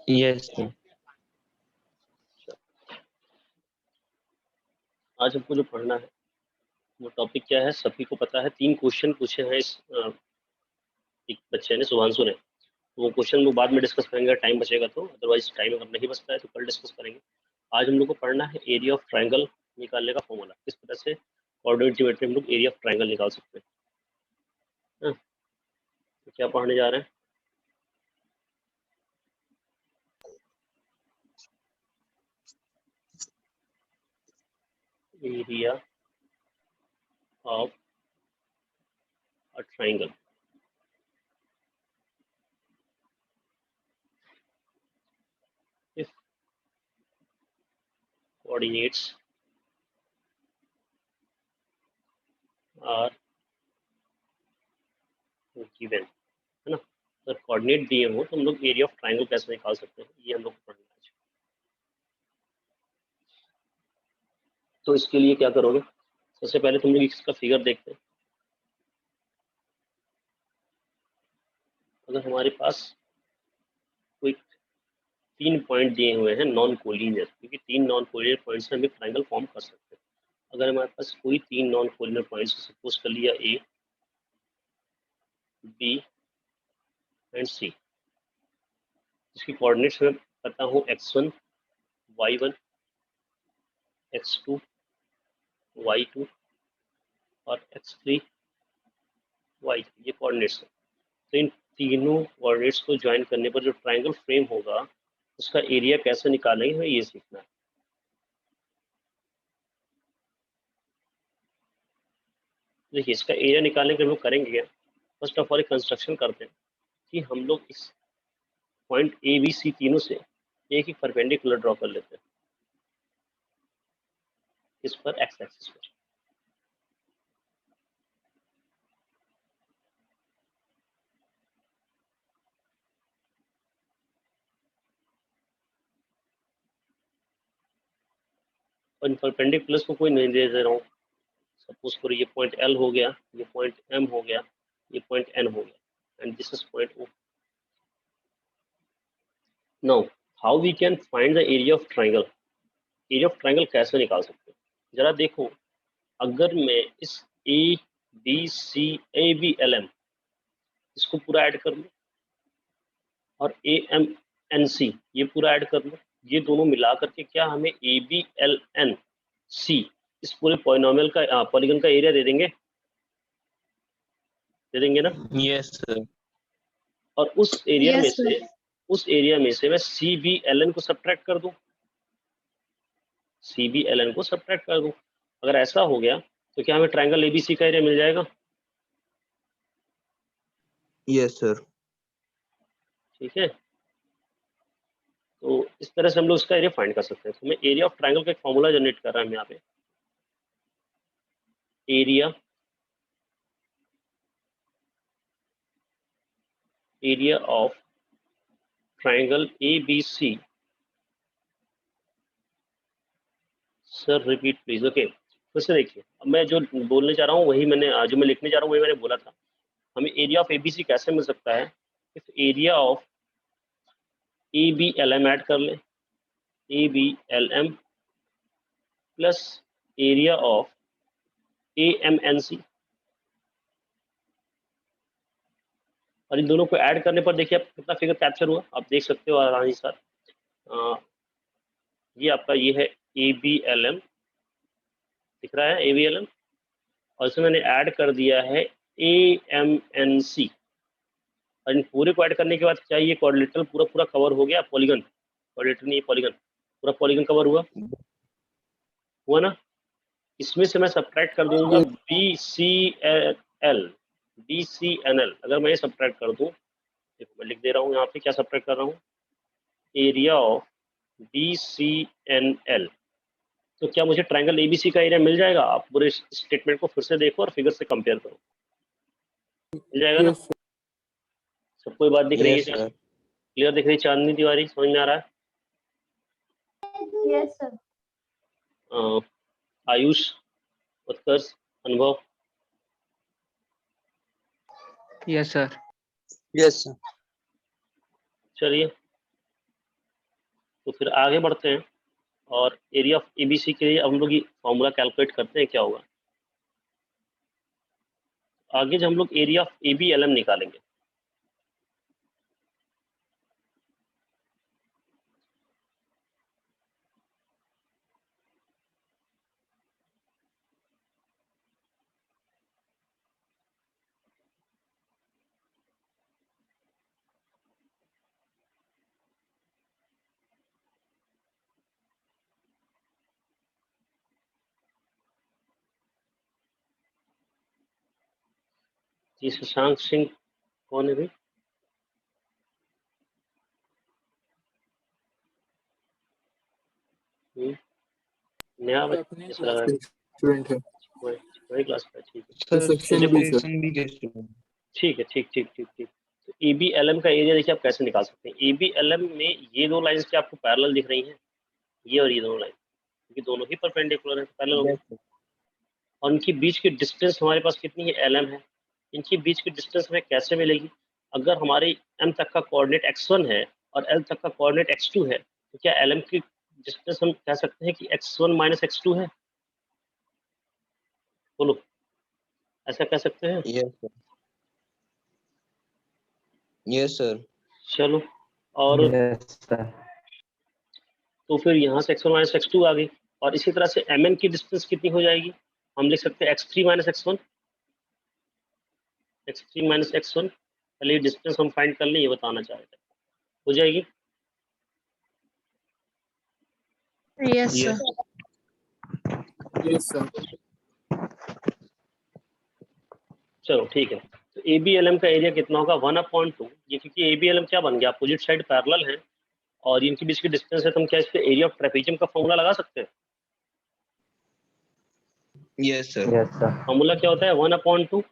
Yes sir. आज हमको जो पढ़ना है वो टॉपिक क्या है, सभी को पता है। 3 क्वेश्चन पूछे हैं इस एक बच्चे ने, शुभांशु ने। तो वो क्वेश्चन वो बाद में डिस्कस करेंगे, टाइम बचेगा तो। अदरवाइज टाइम अगर नहीं बचता है तो कल डिस्कस करेंगे। आज हम लोग को पढ़ना है एरिया ऑफ ट्रायंगल निकालने का फॉर्मूला, किस तरह से कोऑर्डिनेट ज्योमेट्री में हम लोग एरिया ऑफ ट्रायंगल निकाल सकते हैं। हाँ, तो क्या पढ़ने जा रहे हैं? Area of a triangle. If coordinates are given, है ना। अगर कोऑर्डिनेट दिए हो तो हम लोग एरिया ऑफ ट्रायंगल कैसे निकाल सकते हैं, ये हम लोग को पढ़ना है आज। तो इसके लिए क्या करोगे, सबसे पहले तुम लोग इसका फिगर देखते हैं। अगर हमारे पास कोई 3 पॉइंट दिए हुए हैं नॉन कोलिनियर, क्योंकि 3 नॉन कोलिनियर पॉइंट से हम एक ट्रायंगल फॉर्म कर सकते हैं। अगर हमारे पास कोई 3 नॉन कोलिनियर पॉइंट्स, सपोज कर लिया ए, बी एंड सी, जिसकी कोऑर्डिनेट्स में पता हो x1 y1 x2 y2 और x3 y3, ये कोऑर्डिनेट्स है। तो इन तीनों कोऑर्डिनेट्स को ज्वाइन करने पर जो ट्रायंगल फ्रेम होगा उसका एरिया कैसे निकालेंगे, हमें ये सीखना है। देखिए, इसका एरिया निकालने के लिए हम लोग करेंगे क्या, फर्स्ट ऑफ ऑल एक कंस्ट्रक्शन करते हैं कि हम लोग इस पॉइंट ए बी सी तीनों से एक एक परपेंडिकुलर ड्रॉ कर लेते हैं, इस पर एक्स एक्सिस पर। और इन परपेंडिकुलर्स को कोई नहीं दे रहा हूँ। सपोज करो ये पॉइंट एल हो गया, ये पॉइंट एम हो गया, ये पॉइंट एन हो गया, and this is point O. Now how we can find the area of triangle. Area of triangle कैसे निकाल सकते हैं, जरा देखो। अगर मैं इस A B C A B L M इसको पूरा ऐड कर लूँ और ए एम एन सी ये पूरा ऐड कर लूँ, ये दोनों मिला करके क्या हमें A B L N C इस पूरे पॉलिनोमियल का पॉलीगन का एरिया दे देंगे, दे देंगे ना। Yes sir. और उस एरिया में Yes, sir. से मैं सी बी एल एन को सब्ट्रैक्ट कर दूं, सी बी एल एन को सब्ट्रैक्ट कर दूं। अगर ऐसा हो गया तो क्या हमें ट्रायंगल एबीसी का एरिया मिल जाएगा। Yes sir. ठीक है, तो इस तरह से हम लोग इसका एरिया फाइंड कर सकते हैं। तो मैं एरिया ऑफ ट्रायंगल का एक फॉर्मूला जनरेट कर रहा हूं यहाँ पे। Area of triangle A B C, sir repeat please. Okay, फिर से देखिए, अब मैं जो बोलने जा रहा हूँ वही मैंने जो मैं लिखने जा रहा हूँ वही मैंने बोला था। हमें एरिया ऑफ एबीसी कैसे मिल सकता है, if area of A B L M add कर ले, A B L M plus area of A M N C, और इन दोनों को ऐड करने पर देखिए आप कितना फिगर कैप्चर हुआ, आप देख सकते हो आराम से। ये आपका ये है ए बी एल एम, दिख रहा है ए बी एल एम, और इसमें मैंने ऐड कर दिया है ए एम एन सी। और इन पूरे को ऐड करने के बाद क्या ये क्वाड्रिलेटरल पूरा पूरा कवर हो गया, पॉलीगन, क्वाड्रिलेटरल नहीं पॉलीगन, पूरा पॉलीगन कवर हुआ, हुआ ना। इसमें से मैं सब्ट्रैक्ट कर दूंगा B C L, B C N L. अगर मैं ये सब्ट्रैक्ट कर दूं, देखो मैं लिख दे रहा हूँ यहाँ पे क्या सब्ट्रैक्ट कर रहा हूँ, area of B C N L. तो क्या मुझे ट्रायंगल एबीसी का एरिया मिल जाएगा। आप पूरे स्टेटमेंट को फिर से देखो और फिगर से कंपेयर करो, मिल जाएगा ना। सबको ये बात दिख रही है, यस सर। क्लियर दिख रही है, चांदनी तिवारी समझ में आ रहा है। Yes, sir. आयुष, उत्कर्ष, अनुभव। Yes sir. Yes sir. चलिए फिर आगे बढ़ते हैं और एरिया ऑफ एबीसी के लिए हम लोग ये फॉर्मूला कैलकुलेट करते हैं, क्या होगा आगे जब हम लोग एरिया ऑफ एबीएलएम निकालेंगे। ये शशांक सिंह कौन है भाई? नया अपने जैसा लग रहा क्लास के स्टूडेंट है है, वही क्लास का, ठीक है sir section B sir. Section B के स्टूडेंट। ठीक है, ठीक ठीक ठीक ठीक। तो एबीएलएम का एरिया देखिए आप कैसे निकाल सकते हैं। एबीएलएम में ये दो लाइंस क्या आपको पैरेलल दिख रही हैं, ये और ये दोनों लाइन, क्योंकि दोनों ही परपेंडिकुलर है, पैरेलल होंगे। Yes sir. और उनके बीच की डिस्टेंस हमारे पास कितनी है, एल एम है। इनके बीच की डिस्टेंस हमें कैसे मिलेगी, अगर हमारे एम तक का कोऑर्डिनेट x1 है और एल तक का कोऑर्डिनेट x2 है, तो क्या एल एम की डिस्टेंस हम कह सकते हैं कि x1 माइनस x2 है? बोलो, ऐसा कह सकते हैं? Yes sir. Yes sir. चलो, और यस सर। तो फिर यहाँ से x1 माइनस x2 आ गई, और इसी तरह से mn की डिस्टेंस कितनी हो जाएगी, हम लिख सकते हैं x3 minus x1, x3 minus x1। पहले ये डिस्टेंस हम फाइंड कर लें, ये बताना चाह रहे थे, हो जाएगी? Yes yes sir. Yes sir. चलो ठीक है। तो ABLM का एरिया कितना होगा, 1/2। ये क्योंकि ABLM क्या बन गया, अपोजिट साइड पैरेलल है और इनके बीच की डिस्टेंस है, तो हम क्या इसके एरिया ऑफ ट्रेपेजियम का फॉर्मूला लगा सकते हैं? Yes sir. Yes sir. Formula क्या होता है, 1/2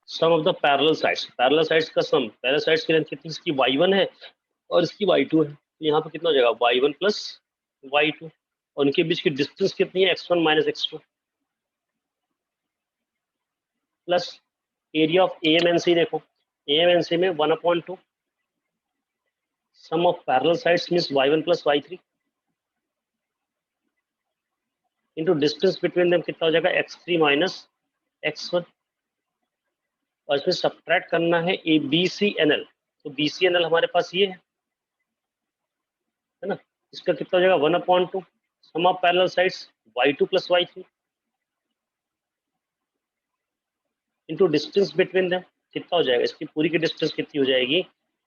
sum of the parallel sides. Parallel sides का सम, पैरेलल साइड्स की लेंथ कितनी, इसकी y1 है और इसकी y2 है, तो यहाँ पे कितना हो जाएगा, y1 प्लस y2। और उनके बीच की डिस्टेंस कितनी है, x1 minus x2 plus area of AMNC। देखो AMNC में 1/2 sum of parallel sides means y1 plus y3 into distance between them कितना हो जाएगा, x3 माइनस x1। और इसमें सब्ट्रैक्ट करना है ABCNL, तो BCNL हमारे पास ये है ना, इसका कितना हो जाएगा, 1/2 sum of parallel sides y2 plus y3 into distance between them कितना हो जाएगा, इसकी पूरी की डिस्टेंस कितनी हो जाएगी,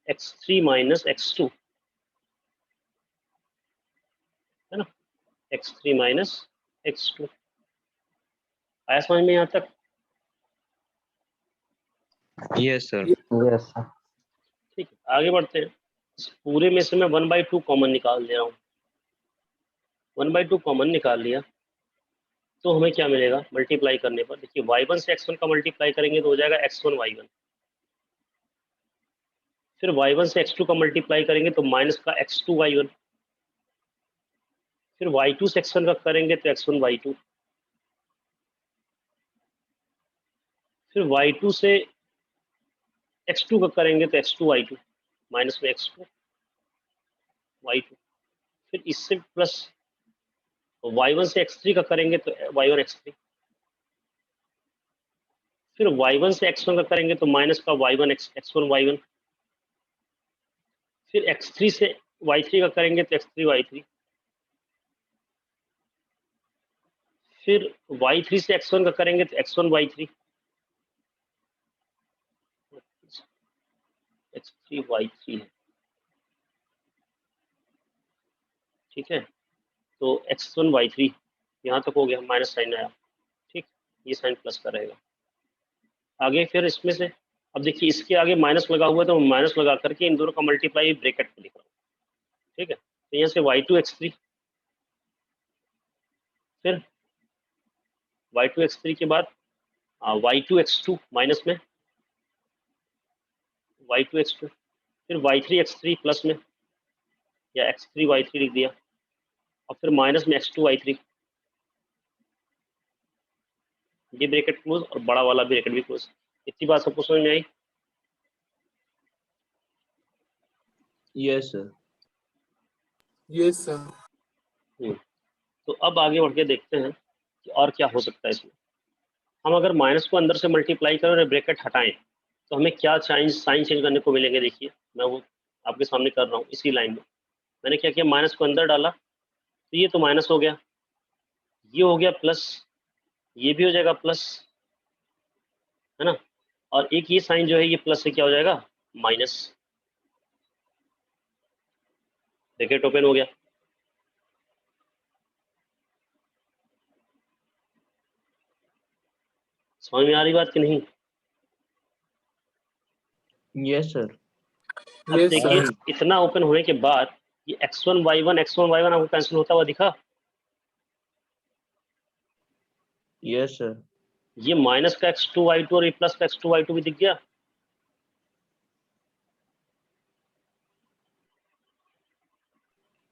x3 माइनस x2, है ना, x3 माइनस x2। आया समझ में यहाँ तक? Yes sir. Yes sir. ठीक है, आगे बढ़ते हैं। इस पूरे में से मैं 1/2 कॉमन निकाल दे रहा हूँ। 1/2 कॉमन निकाल लिया तो हमें क्या मिलेगा, मल्टीप्लाई करने पर देखिए y1 से x1 का मल्टीप्लाई करेंगे तो हो जाएगा x1 y1, फिर y1 से x2 का मल्टीप्लाई करेंगे तो माइनस का x2 y1, फिर y2 से x1 का करेंगे तो x1 y2, फिर y2 से x2 का करेंगे तो x2 y2 माइनस में x2 y2, फिर इससे प्लस y1 से x3 का करेंगे तो y1 x3, फिर y1 से x1 का करेंगे तो माइनस का y1 x1 y1, फिर x3 से y3 का करेंगे तो x3 y3, फिर y3 से x1 का करेंगे तो x1 y3, x3 y3 है, ठीक है। तो x1 y3 यहाँ तक हो गया, माइनस साइन आया, ठीक, ये साइन प्लस का रहेगा। आगे फिर इसमें से अब देखिए इसके आगे माइनस लगा हुआ है तो माइनस लगा करके इन दोनों का मल्टीप्लाई ब्रैकेट में लिख रहा हूँ, ठीक है। तो यहाँ से y2 x3, फिर y2 x3 के बाद y2 x2 माइनस में y2 x2, फिर y3 x3 प्लस में या x3 y3 लिख दिया, और फिर माइनस में x2 y3, ये ब्रैकेट क्लोज और बड़ा वाला ब्रैकेट भी क्लोज। इतनी बात सबको समझ में आई? Yes sir. Yes sir. तो अब आगे बढ़ के देखते हैं कि और क्या हो सकता है इसमें। हम अगर माइनस को अंदर से मल्टीप्लाई करें और ब्रैकेट हटाएं तो हमें क्या साइन चेंज करने को मिलेंगे। देखिए मैं वो आपके सामने कर रहा हूँ इसी लाइन में। मैंने क्या किया, माइनस को अंदर डाला तो ये तो माइनस हो गया, ये हो गया प्लस, ये भी हो जाएगा प्लस, है ना। और एक ये साइन जो है ये प्लस से क्या हो जाएगा, माइनस। ब्रैकेट ओपन हो गया। समझ में आ रही बात कि नहीं। Yes sir. अब यस देखिए सर। इतना ओपन होने के बाद ये x1 y1 आपको कैंसिल होता हुआ दिखा। Yes sir. ये माइनस का x2 y2 और ये प्लस का x2 y2 भी दिख गया।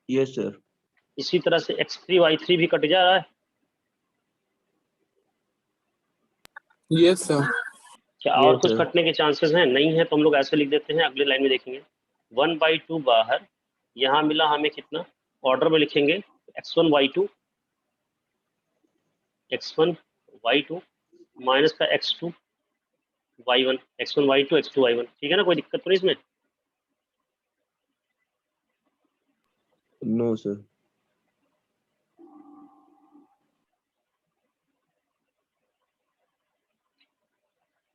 Yes sir. इसी तरह से x3 y3 भी कट जा रहा है। Yes sir. क्या और Yes, कुछ sir. कटने के चांसेस हैं? नहीं है तो हम लोग ऐसे लिख देते हैं, अगली लाइन में देखेंगे 1/2 बाहर, यहाँ मिला हमें कितना, ऑर्डर में लिखेंगे x1 y2 माइनस का x2 y1, x1 y2 x2 y1। ठीक है ना, कोई दिक्कत तो नहीं इसमें। No, sir.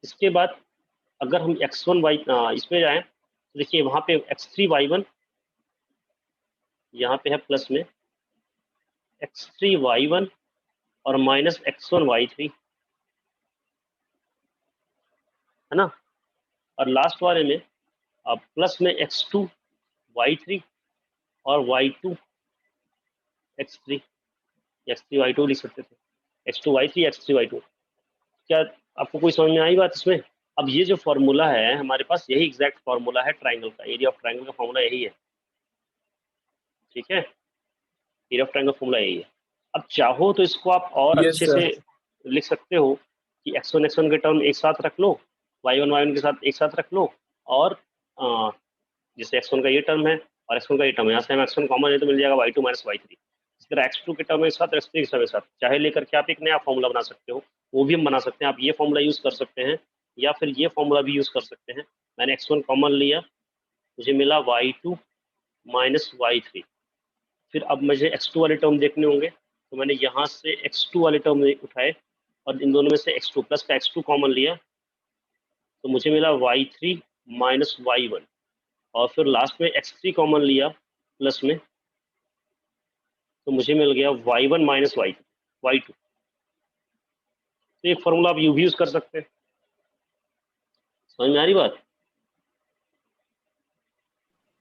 इसके बाद अगर हम x1 y इसमें जाएं तो देखिए वहां पे x3 y1 यहाँ पे है प्लस में, x3 y1 और माइनस x1 y3, है ना। और लास्ट वाले में अब प्लस में x2 y3 और y2 x3, x3 y2 लिख सकते थे, x2 y3 x3 y2। क्या आपको कोई समझ में आई बात इसमें। अब ये जो फॉर्मूला है हमारे पास, यही एग्जैक्ट फॉर्मूला है ट्राइंगल का, एरिया ऑफ ट्राइंगल का फॉर्मूला यही है। ठीक है, एरिया ऑफ ट्राइंगल फॉर्मूला यही है। अब चाहो तो इसको आप और यस अच्छे सर। से लिख सकते हो कि x1 के टर्म एक साथ रख लो, y1 के साथ एक साथ रख लो, और जैसे x1 का ये टर्म है और x1 का ये टर्म है, यहाँ से हम x1 कॉमन है तो मिल जाएगा y2 माइनस y3। इस तरह x2 के टर्म एक साथ, x3 के टर्म एक साथ चाहे लेकर के आप एक नया फॉर्मूला बना सकते हो, वो भी हम बना सकते हैं। आप ये फॉर्मूला यूज कर सकते हैं या फिर ये फॉर्मूला भी यूज कर सकते हैं। मैंने x1 कॉमन लिया, मुझे मिला y2 माइनस y3। फिर अब मुझे x2 वाले टर्म देखने होंगे तो मैंने यहाँ से x2 वाले टर्म उठाए और इन दोनों में से x2 प्लस का x2 कॉमन लिया तो मुझे मिला y3 माइनस y1। और फिर लास्ट में x3 कॉमन लिया प्लस में तो मुझे मिल गया y1 माइनस y2। तो एक फॉर्मूला आप यू भी यूज कर सकते हैं। समझ में आ रही बात।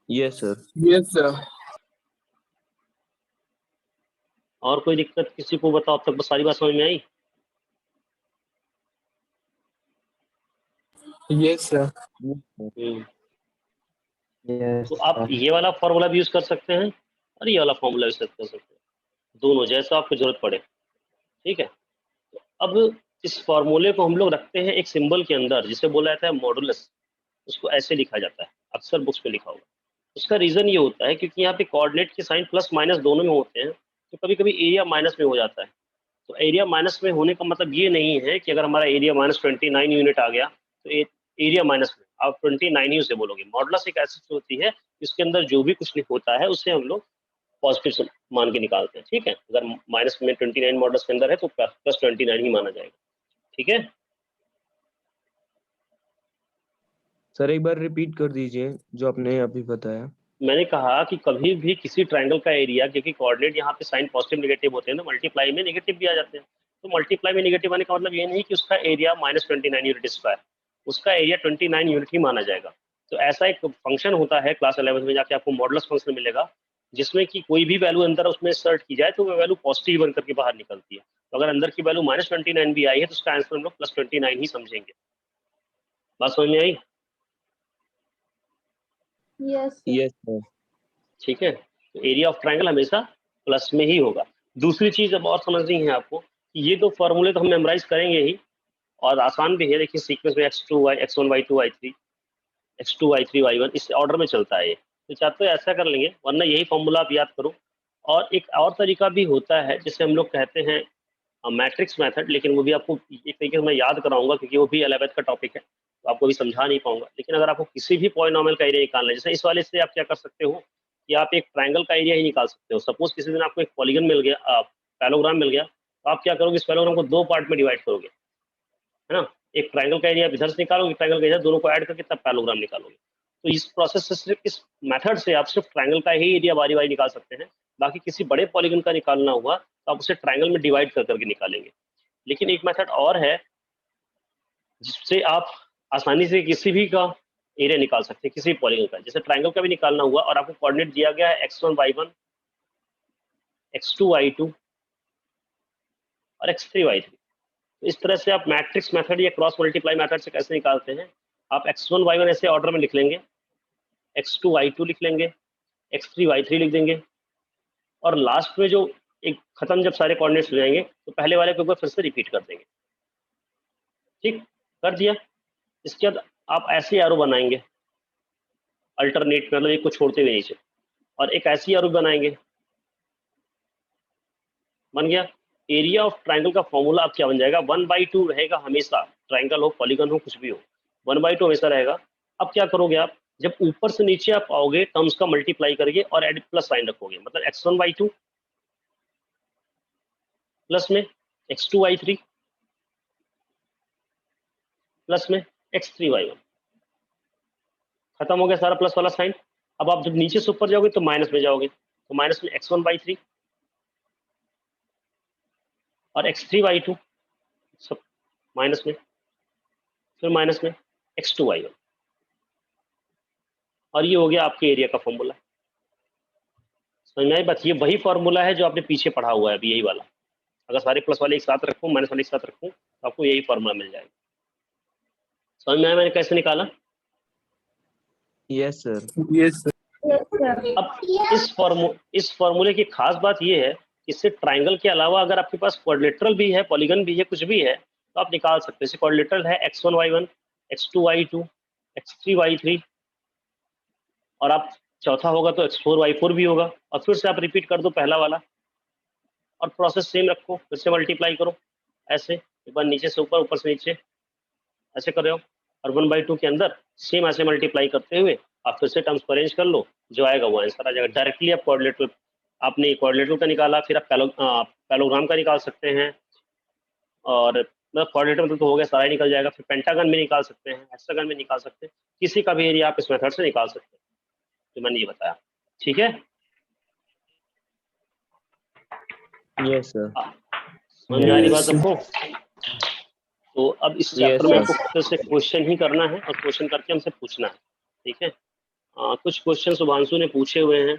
Yes, sir. Yes sir. और कोई दिक्कत किसी को बताओ, अब तक बस सारी बात समझ में आई। Yes sir. Yes, तो आप ये वाला फॉर्मूला भी यूज कर सकते हैं और ये वाला फॉर्मूला यूज कर सकते हैं, दोनों जैसा आपको जरूरत पड़े। ठीक है, तो अब इस फॉर्मूले को हम लोग रखते हैं एक सिंबल के अंदर जिसे बोला जाता है मॉडुलस। उसको ऐसे लिखा जाता है, अक्सर बुक्स पे लिखा होगा। उसका रीजन ये होता है क्योंकि यहाँ पे कोऑर्डिनेट के साइन प्लस माइनस दोनों में होते हैं, तो कभी कभी एरिया माइनस में हो जाता है। तो एरिया माइनस में होने का मतलब ये नहीं है कि अगर हमारा एरिया -29 यूनिट आ गया तो एरिया माइनस में आप 29 ही उसे बोलोगे। मॉडुलस एक ऐसी चीज होती है जिसके अंदर जो भी कुछ होता है उसे हम लोग पॉजिटिव मान के निकालते हैं। ठीक है, अगर माइनस में 29 मॉडुलस के अंदर है तो प्लस 29 ही माना जाएगा। ठीक है, सर एक बार रिपीट कर दीजिए जो आपने अभी बताया। मैंने कहा कि कभी भी किसी ट्रायंगल का एरिया, क्योंकि कोऑर्डिनेट यहाँ पे साइन पॉजिटिव नेगेटिव होते हैं ना, मल्टीप्लाई में नेगेटिव भी आ जाते हैं। तो मल्टीप्लाई में नेगेटिव आने का मतलब ये नहीं कि उसका एरिया -29 यूनिट स्क्वायर, उसका एरिया 29 यूनिट ही माना जाएगा। तो ऐसा एक फंक्शन होता है क्लास 11 में जाके आपको मॉडुलस फंक्शन मिलेगा, जिसमें कि कोई भी वैल्यू अंदर उसमें सर्ट की जाए तो वो वैल्यू पॉजिटिव बन करके बाहर निकलती है। तो अगर अंदर की वैल्यू -29 भी आई है तो उसका आंसर हम लोग +29 ही समझेंगे। बात समझ में आई। Yes Yes, sir. ठीक है, तो एरिया ऑफ ट्रायंगल हमेशा प्लस में ही होगा। दूसरी चीज अब और समझनी है आपको कि ये दो फॉर्मूले तो हम मेमोराइज करेंगे ही, और आसान भी है। देखिए सीक्वेंस में x1 y2 y3 x2 y3 y1 इस ऑर्डर में चलता है ये। तो चाहे तो ऐसा कर लेंगे, वरना यही फॉर्मूला आप याद करो। और एक और तरीका भी होता है जिसे हम लोग कहते हैं मैट्रिक्स मेथड, लेकिन वो भी आपको एक तरीके से मैं याद कराऊंगा क्योंकि वो भी 11th का टॉपिक है, तो आपको भी समझा नहीं पाऊंगा। लेकिन अगर आपको किसी भी पॉलिनॉमियल का एरिया निकालना है, जैसे इस वाले से आप क्या कर सकते हो कि आप एक ट्रायंगल का एरिया ही निकाल सकते हो। सपोज किसी दिन आपको एक पॉलीगन मिल गया, पैलोग्राम मिल गया, तो आप क्या करोगे, इस पैलोग्राम को 2 पार्ट में डिवाइड करोगे, है ना। एक ट्रायंगल का एरिया इधर से निकालोगे, ट्रायंगल का इधर, दोनों को ऐड करके तब पैलोग्राम निकालोगे। तो इस प्रोसेस से, सिर्फ इस मेथड से आप सिर्फ ट्रायंगल का ही एरिया बारी बारी निकाल सकते हैं। बाकी किसी बड़े पॉलीगन का निकालना हुआ तो आप उसे ट्रायंगल में डिवाइड कर करके निकालेंगे। लेकिन एक मेथड और है जिससे आप आसानी से किसी भी का एरिया निकाल सकते हैं, किसी पॉलीगन का। जैसे ट्रायंगल का भी निकालना हुआ और आपको कोऑर्डिनेट दिया गया है x1 y1, x2 y2 और x3 y3। तो इस तरह से आप मैट्रिक्स मेथड या क्रॉस मल्टीप्लाई मेथड से कैसे निकालते हैं, आप x1 y1 ऐसे ऑर्डर में लिख लेंगे, x2 y2 लिख लेंगे, x3 y3 लिख देंगे, और लास्ट में जो एक खत्म जब सारे कोऑर्डिनेट्स हो जाएंगे तो पहले वाले को एक बार फिर से रिपीट कर देंगे। ठीक कर दिया। इसके बाद आप ऐसे एरो बनाएंगे अल्टरनेट, मतलब एक को छोड़ते हुए नीचे, और एक ऐसी एरो बनाएंगे। बन गया। एरिया ऑफ ट्राइंगल का फॉर्मूला अब क्या बन जाएगा, 1/2 रहेगा हमेशा, ट्राइंगल हो पॉलीगन हो कुछ भी हो, 1/2 हमेशा रहेगा। अब क्या करोगे आप, जब ऊपर से नीचे आप आओगे टर्म्स का मल्टीप्लाई करके और एड प्लस साइन रखोगे, मतलब x1 y2 प्लस में x2 y3 प्लस में x3 y1। खत्म हो गया सारा प्लस वाला साइन। अब आप जब नीचे से ऊपर जाओगे तो माइनस में जाओगे, तो माइनस में x1/3 और x3/2 सब माइनस में, फिर माइनस में x2/1, और ये हो गया आपके एरिया का फॉर्मूला। समझ में आई बात। ये वही फॉर्मूला है जो आपने पीछे पढ़ा हुआ है अभी, यही वाला। अगर सारे प्लस वाले एक साथ रखूं, माइनस वाले एक साथ रखूं, तो आपको यही फॉर्मूला मिल जाएगा। समझ में आया मैंने कैसे निकाला? Yes sir. Yes, sir. अब इस फॉर्मूले की खास बात ये है, इससे ट्राइंगल के अलावा अगर आपके पास क्वाड्रिलेटरल भी है, पॉलीगन भी है, कुछ भी है, तो आप निकाल सकते हैं। जैसे क्वाड्रिलेटरल है x1 y1, x2 y2, x3 y3, और आप चौथा होगा तो x4 y4 भी होगा, और फिर से आप रिपीट कर दो पहला वाला, और प्रोसेस सेम रखो, फिर से मल्टीप्लाई करो ऐसे, एक बार नीचे से ऊपर, ऊपर से नीचे, ऐसे कर रहे हो, और 1/2 के अंदर सेम ऐसे मल्टीप्लाई करते हुए आप फिर से टर्म्स को अरेंज कर लो, जो आएगा वो आंसर आ जाएगा। डायरेक्टली आप कोऑर्डिनेटर, आपने कोऑर्डिनेटर का निकाला, फिर आप पैलोग्राम का निकाल सकते हैं, और मतलब कोऑर्डिनेटर मतलब तो हो गया, सारा ही निकल जाएगा। फिर पेंटागन में निकाल सकते हैं, हेक्सागन में निकाल सकते हैं, किसी का भी एरिया आप इस मेथड से निकाल सकते हैं, जो मैंने ये बताया। ठीक है, यस सर। समझ में आ रही बात Yes, sir. सबको? तो अब इस Yes, चैप्टर में sir. आपको फिर से क्वेश्चन ही करना है, और क्वेश्चन करके हमसे पूछना है। ठीक है, कुछ क्वेश्चन शुभांशु ने पूछे हुए हैं,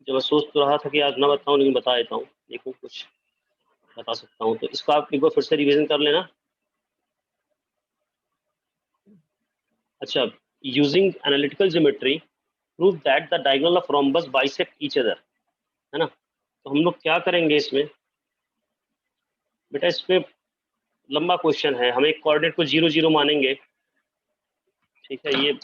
जो मैं सोच तो रहा था कि आज ना बताऊं, लेकिन बता देता हूँ, देखो कुछ बता सकता हूँ। तो इसको आप एक बार फिर से रिवीजन कर लेना। अच्छा, using analytical geometry prove that the diagonal of rhombus bisect each other, है ना। तो हम लोग क्या करेंगे इसमें बेटा, इसमें लंबा क्वेश्चन है, हम एक कोऑर्डिनेट को 0 0 मानेंगे। ठीक है, ये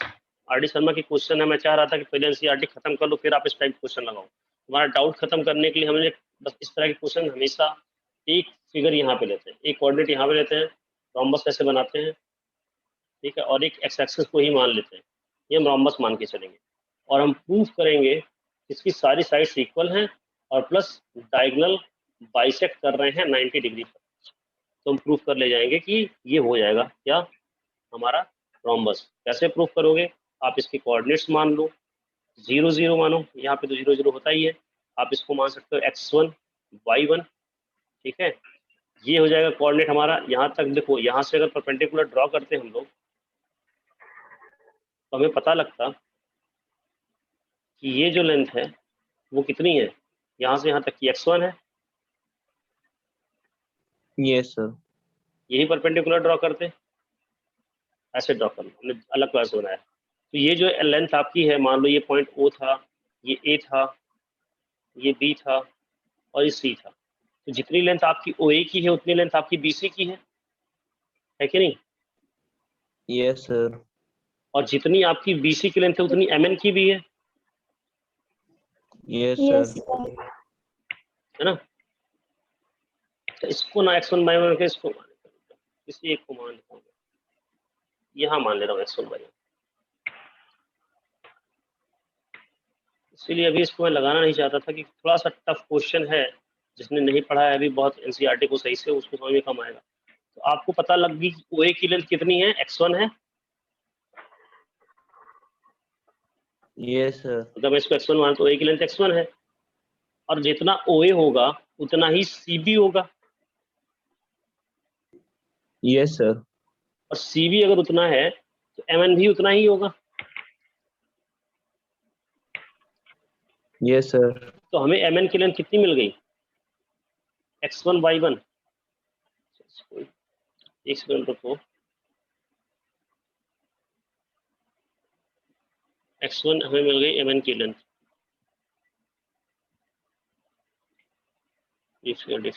आर.डी. शर्मा की क्वेश्चन है। मैं चाह रहा था कि पहले एनसीईआरटी खत्म कर लो, फिर आप इस टाइप क्वेश्चन लगाओ। तुम्हारा डाउट खत्म करने के लिए हमने बस इस तरह के क्वेश्चन हमेशा एक फिगर यहाँ पे लेते हैं, एक कोऑर्डिनेट यहाँ पे लेते हैं, रोम्बस कैसे बनाते हैं, ठीक है, और एक एक्स एक्सिस को ही मान लेते हैं, ये हम रोम्बस मान के चलेंगे, और हम प्रूफ करेंगे इसकी सारी साइड्स इक्वल हैं और प्लस डायगोनल बाइसेक्ट कर रहे हैं 90 डिग्री पर। तो हम प्रूफ कर ले जाएंगे कि ये हो जाएगा क्या, हमारा रोम्बस। कैसे प्रूफ करोगे, आप इसके कोऑर्डिनेट्स मान लो, 0 0 मानो, यहाँ पे तो 0 0 होता ही है। आप इसको मान सकते हो x1 y1, ठीक है। ये हो जाएगा कोऑर्डिनेट हमारा। यहाँ तक देखो, यहाँ से अगर परपेंडिकुलर ड्रॉ करते हैं हम लोग, तो हमें पता लगता कि ये जो लेंथ है वो कितनी है, यहाँ से यहाँ तक की x1 है, यस सर। यही परपेंडिकुलर ड्रॉ करते, ऐसे ड्रॉ करना, हमने अलग क्लास बनाया। तो ये जो लेंथ आपकी है, मान लो ये पॉइंट O था, ये A था, ये B था, और ये C था। तो जितनी लेंथ आपकी OA की है उतनी लेंथ आपकी BC की है कि नहीं? Yes sir. और जितनी आपकी BC की लेंथ है उतनी MN की भी है, यस Yes, सर। sir. है ना। तो इसको ना x1 y1 करके इसको किसी एक को मान लेता हूँ, यहाँ मान ले रहा हूँ x1 y1। इसीलिए अभी इसको मैं लगाना नहीं चाहता था कि थोड़ा सा टफ क्वेश्चन है, जिसने नहीं पढ़ा है अभी बहुत NCERT को सही से, उसको समझ में कम आएगा। तो आपको पता लग गई कि OA की लेंथ कितनी है, x1 है। Yes sir. अगर मैं इसको x1 मान तो OA की लेंथ x1 है, और जितना OA होगा उतना ही CB होगा, यस सर। और CB अगर उतना है तो MN भी उतना ही होगा। Yes sir. तो हमें MN की लेंथ कितनी मिल गई, x1 y1। एक सेकंड रुको, x1 हमें मिल गई MN की लेंथ। एक सेकंड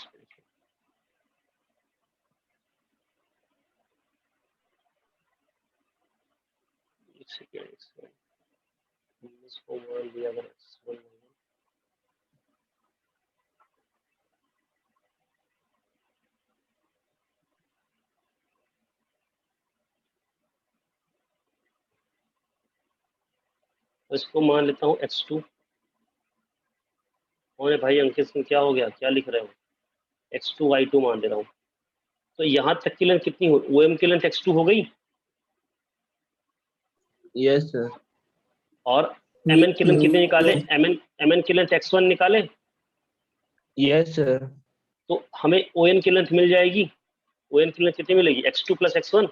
इसको मान लिया अगर x1 इसको मान लेता हूँ x2। और भाई अंकित सिंह क्या हो गया, क्या लिख रहे हो, x2 y2 मान दे रहा हूँ। तो यहाँ तक की लेंथ कितनी हो, OM की लेंथ x2 हो गई, यस सर। और MN की लेंथ कितनी निकाले, MN की लेंथ x1 निकाले, यस सर। तो हमें ON की लेंथ मिल जाएगी। ON की लेंथ कितनी मिलेगी, x2 + x1,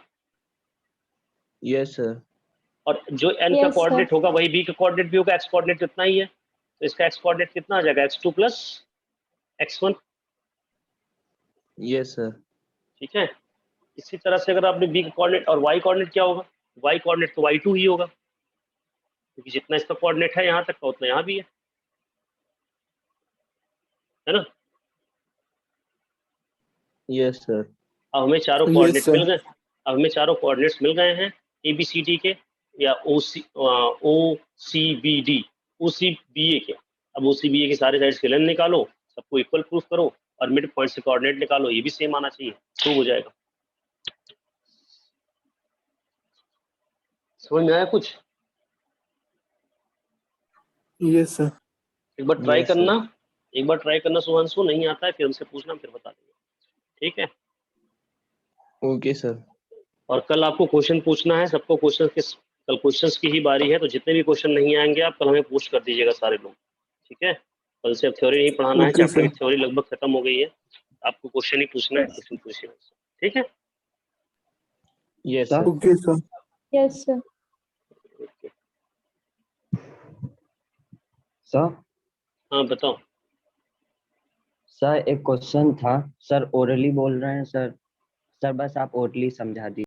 यस सर। और जो n का Yes, sir. कोऑर्डिनेट होगा वही b का कोऑर्डिनेट भी होगा, x कोऑर्डिनेट कितना ही है, तो इसका x कोऑर्डिनेट कितना आ जाएगा, x2 + x1। Yes sir. ठीक है। इसी तरह से अगर आपने b का कोऑर्डिनेट, और y कोऑर्डिनेट क्या होगा, y कोऑर्डिनेट तो y2 ही होगा, क्योंकि जितना इसका कोऑर्डिनेट है यहाँ तक का उतना यहाँ भी है ना। Yes sir. अब हमें चारों Yes, कोऑर्डिनेट्स sir. मिल गए, अब हमें चारों कोऑर्डिनेट्स मिल गए हैं ABCD के, या OCBD OCBA के। अब OCBA के सारे साइड्स के लेंथ निकालो, सबको इक्वल प्रूफ करो, और मिड पॉइंट से कोऑर्डिनेट निकालो, ये भी सेम आना चाहिए, तो हो जाएगा। समझ में आया कुछ, Yes, sir. एक बार ट्राई Yes, sir. करना, एक बार ट्राई करना सुहांशु, नहीं आता है फिर हमसे पूछना, फिर बता देंगे, ठीक है। Okay sir. और कल आपको क्वेश्चन पूछना है, सबको क्वेश्चन के, कल क्वेश्चंस की ही बारी है, तो जितने भी क्वेश्चन नहीं आएंगे आप कल हमें पोस्ट कर दीजिएगा सारे लोग, ठीक है। कल से अब थ्योरी नहीं पढ़ाना है, Okay, चैप्टर की sir. थ्योरी लगभग खत्म हो गई है, आपको क्वेश्चन ही पूछना है, क्वेश्चन पूछिए, ठीक है। Yes sir? Sir. Okay, sir. Yes, sir. Okay, sir हाँ बताओ। सर एक क्वेश्चन था, सर ओरली बोल रहे हैं सर, सर बस आप ओरली समझा दीजिए।